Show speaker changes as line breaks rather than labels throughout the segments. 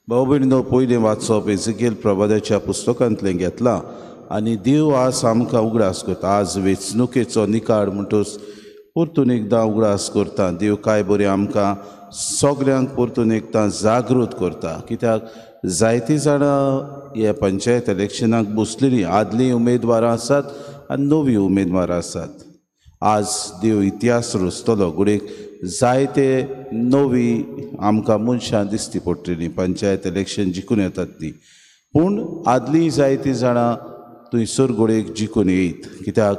भाऊ भयणीनो, पयलें वाचप एझेकियेल प्रवाद्याच्या पुस्तकांतलें घेतलां आनी देव आज आमकां उगडास करता. आज वेंचणुकेचो निकाल म्हणटच परतून एकदां उगडास करता. देव काय बरें आमकां सगल्यांक परतून एकदां जागृत करता. कित्याक जायतीं जाणां हे पंचायत इलेक्शनाक बसलेलीं आदलीं उमेदवारां आसात आनी नवीं उमेदवारां आसात. आज देव इतिहास रचतलो. गुडेक जायते नवीं आमकां मनशां दिसती पडटलीं पंचायत इलेक्शन जिखून येतात तीं. पूण आदलीं जायतीं जाणां थंयसर घोडेक जिखून येयत. कित्याक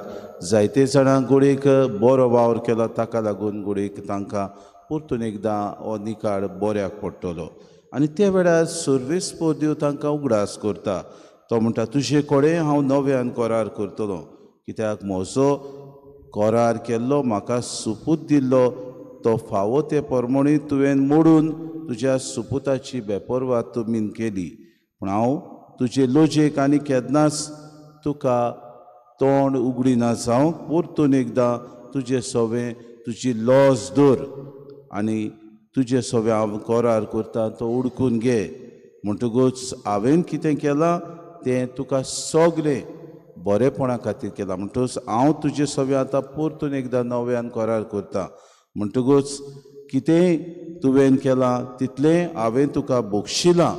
जायते जाणां घोडेक बरो वावर केलो, ताका लागून घोडेक तांकां परतून एकदां हो निकाल बऱ्याक पडटलो. आनी त्या वेळार सर्वेस्पर देव तांकां उगडास करता. तो म्हणटा, तुजे कडेन हांव नव्यान करार करतलो. कित्याक म्हजो करार केल्लो, म्हाका सुपूत दिल्लो, तो फावो ते प्रमाणे तुवें मोडून तुज्या सुपुताची बेपरवा तुमीन केली. पूण हांव तुजे लोजेक आनी केन्नाच तुका तोंड उगडिना जावंक परतून एकदां तुजें सवें, तुजी लॉज धर आनी तुजें सवें हांव करार करता तो उडकून घे. म्हणटकूच हांवें कितें केलां तें तुका सगलें बरेपणा खातीर केलां. म्हणटकूच हांव तुजें सवें आतां परतून एकदां नव्यान करार करता. म्हणटकूच कितेंय तुवें केलां तितलें हांवें तुका बक्षिलां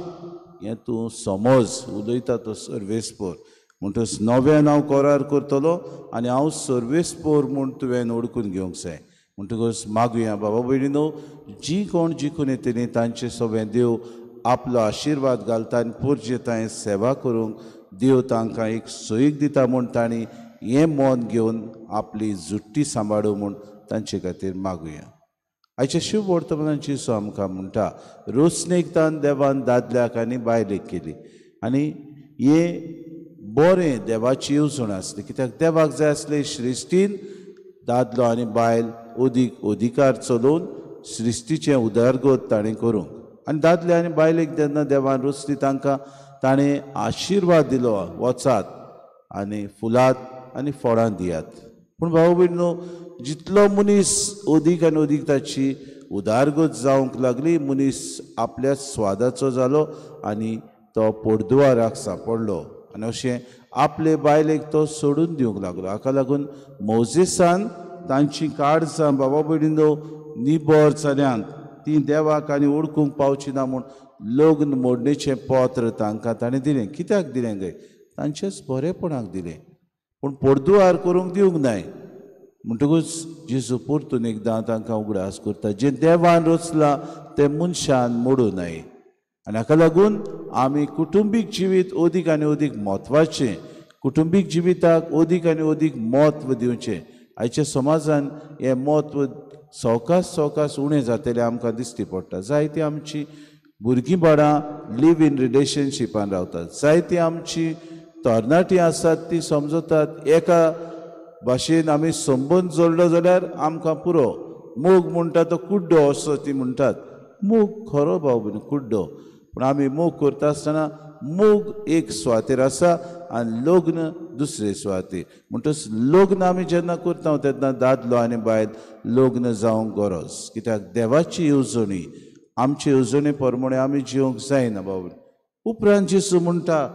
हें तूं समज उलयता तो सर्वेस्पर. म्हणटकूच नव्यान हांव करार करतलो आनी हांव सर्वेस्पर म्हूण तुवें ओळखून घेवंक जाय. म्हणटकूच मागुया बाबा भयणीनो, जी कोण जिखून येतलीं तांचे सवें देव आपलो आशिर्वाद घालता आनी पुर्जे तांय सेवा करूंक देव तांकां एक सोयीक दिता म्हूण तांणी हें मोन घेवन आपली जुट्टी सांबाळूं म्हूण तांचे खातीर मागुया. आयच्या शुभ वर्तमानाची सो आमकां म्हणटा, रोसणेकतान देवान दादल्याक आनी बायलेक केली आनी हें बरें देवाची येवजण आसली. कित्याक देवाक जाय आसले श्रिश्टीन दादलो आनी बायल ओदीक अधिकार चलोवन श्रिश्टीचें उदरगत ताणें करूंक. आनी दादले आनी बायलेक जेन्ना देवान रोसली तांकां ताणें आशिर्वाद दिलो, वचात आनी फुलात आनी फळां दियात. पूण भाव भयणीनो, जितलो मनीस ओदीक आनी ओदीक ताची उदारगत जावंक लागली, मनीस आपल्या स्वादाचो जालो आनी तो पोरदुवाराक सांपडलो आनी अशें आपले बायलेक तो सोडून दिवंक लागलो. हाका लागून मोजेसान तांची काळजां बाबा भयणीनो निबर जाल्यांक तीं देवाक आनी ओळखूंक पावची ना म्हूण लग्न मोडणेचें पत्र तांकां ताणें दिलें. कित्याक दिलें गय? तांचेच बरेपणाक दिलें. पूण पोरदुवार करूंक दिवंक नाय. म्हणटकूच जेजू परतून एकदां तांकां उगडास करता, जें देवान रचलां तें मनशान मोडूं नये. आनी हाका लागून आमी कुटुंबीक जिवीत ओदीक आनी ओदीक म्हत्वाचें, कुटुंबीक जिविताक ओदीक आनी ओदीक म्हत्व दिवचें. आयच्या समाजान हें म्हत्व सवकास उणें जातलें आमकां दिसती पडटा. जायतीं आमचीं भुरगीं बाळां लिव इन रिलेशनशिपान रावतात. जायतीं आमचीं तरणाटीं आसात तीं समजतात एका भाशेन आमी संबंद जोडलो जाल्यार आमकां पुरो. मोग म्हणटा तो कुड्डो असो तीं म्हणटात. मोग खरो भाव भयण कुड्डो. पूण आमी मोग करता आसतना मोग एक सुवातेर आसा आनी लग्न दुसरे सुवातेर. म्हणटच लग्न आमी जेन्ना करता तेन्ना दादलो आनी बायल लग्न जावंक गरज. कित्याक देवाची येवजणी आमचे येवजणे प्रमाणे आमी जिवंक जायना बाबा. उपरांत जेजू म्हणटा,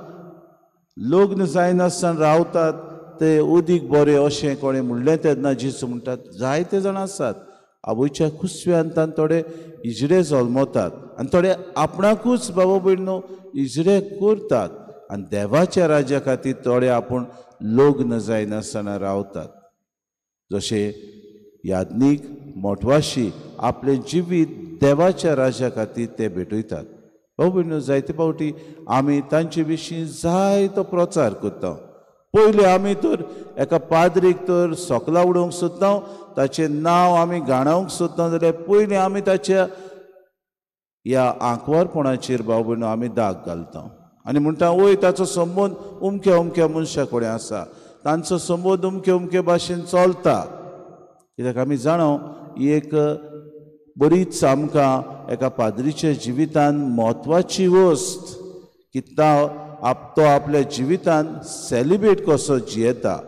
लग्न जायनासतना रावतात ते ओदीक बरें अशें कोणें म्हणलें तेन्ना जेजू म्हणटात, जायते जाण आसात आवयच्या कुसव्यान तान थोडे इजडे जल्मतात आनी थोडे आपणाकूच बाबा भयणीनो इजडे करतात आनी देवाच्या राज्या खातीर थोडे आपूण लग्न जायनासतना रावतात. जशें याज्ञीक मोटवाशी आपलें जिवीत देवाच्या राज्या खातीर ते भेटयतात. भाव भयणीनो, जायते फावटी आमी तांचे विशीं जायतो प्रचार करता. पयलीं आमी तर एका पाद्रीक तर सोकला उडोवंक सोदता, ताचें नांव आमी गाणावंक सोदता जाल्यार पयलीं आमी ताच्या ह्या आंकवारपणाचेर भाव भयणीनो आमी दाग घालता आनी म्हणटा, वय ताचो संबंद अमक्या अमक्या मनशा कडेन आसा, तांचो संबंद अमके भाशेन चलता. कित्याक आमी जाणो ही एक बरीच आमकां एका पाद्रीच्या जिवितान म्हत्वाची वस्त की तो आपल्या जिवितान सेलिब्रेट कसो जियेता.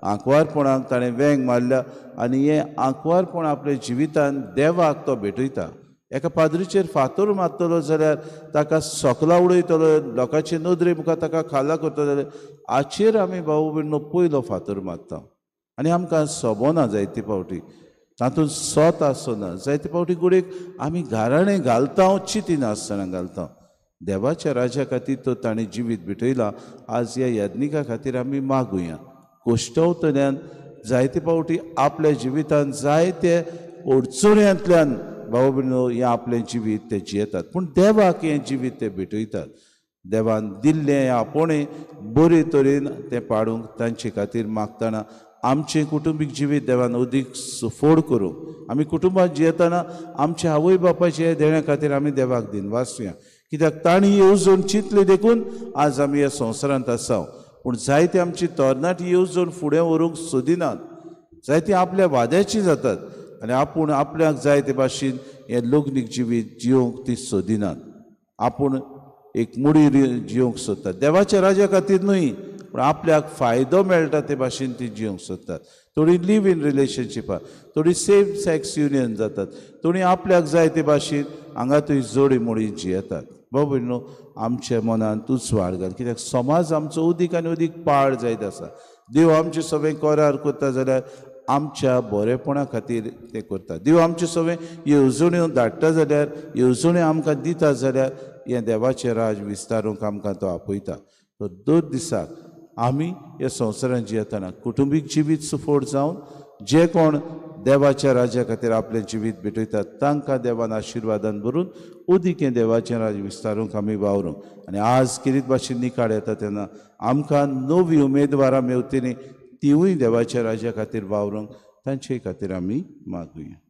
आंकवारपणाक ताणें वेंग मारल्या आनी हें आंकवारपण आपल्या जिवितान देवाक तो भेटयता. एका पाद्रीचेर फातर मारतलो जाल्यार ताका सोकला उडयतलो, लोकांचे नदरे मुखार ताका खाला करतलो जाल्यार हाचेर आमी भाऊ भयणो पयलो फातर मारता आनी आमकां सोबना जायते फावटी तातूंत सोत आसना जायते फावटी गुडेक आमी गाराणें घालता चिंतिना आसतना घालता देवाच्या राजा खातीर तो ताणें जिवीत भिटयलां आज ह्या यज्ञिका खातीर आमी मागुया कोश्टवतल्यान जायते फावटी आपल्या जिवितांत जायते अडचण्यांतल्यान भाऊ भयणो हें आपलें जिवीत ते जियेतात पूण देवाक हें जिवीत ते भेटयतात देवान दिल्लें आपोणें बरे तरेन तें पाडूंक तांचे खातीर मागतना आमचें कुटुंबीक जिवीत देवान अदीक सुफोड करूंक आमी कुटुंबांत जियेतना आमच्या आवय बापायचे देण्या खातीर आमी देवाक दिनवासुया कित्याक तांणी येवजण चिंतली देखून आज आमी ह्या संवसारांत आसा पूण जायते आमची तरणाटी येवजण फुडें व्हरूंक सोदिनात जायती आपल्या वाद्याची जातात आनी आपूण आपल्याक जाय ते भाशेन हें लग्नीक जिवीत जिवंक ती सोदिनात आपूण एक मुडी जिवंक सोदतात देवाच्या राजा खातीर न्हय पूण आपल्याक फायदो मेळटा ते भाशेन ती जिवंक सोदतात थोडी लिव इन रिलेशनशिपां थोडी सेम सॅक्स युनियन जातात थोडी आपल्याक जाय ते भाशेन हांगा थंय जोडी मोडी जियेतात भाऊ भयणो आमच्या मनान तूंच वाड घाल कित्याक समाज आमचो उदीक आनी उदीक पाड जायत आसा देव आमचें सगळें करार करता जाल्यार आमच्या बरेपणा खातीर तें करता देव आमचे सगळें येवजण्यो धाडटा जाल्यार येवजण्यो आमकां दिता जाल्यार हें देवाचें राज विस्तारूंक आमकां तो आपयता तो दर दिसाक आमी ह्या संवसारांत जियेतना कुटुंबीक जिवीत सुफोड जावन जे कोण देवाच्या राजा खातीर आपलें जिवीत भेटयतात तांकां देवान आशिर्वादान भरून उदीक हें देवाचें राज विस्तारूंक आमी वावरूंक आनी आज किरीत भाशेन निकाळ येता तेन्ना आमकां नवी उमेदवारां मेवतलीं तिवूय देवाच्या राजा खातीर वावरूंक तांचे खातीर आमी मागुया.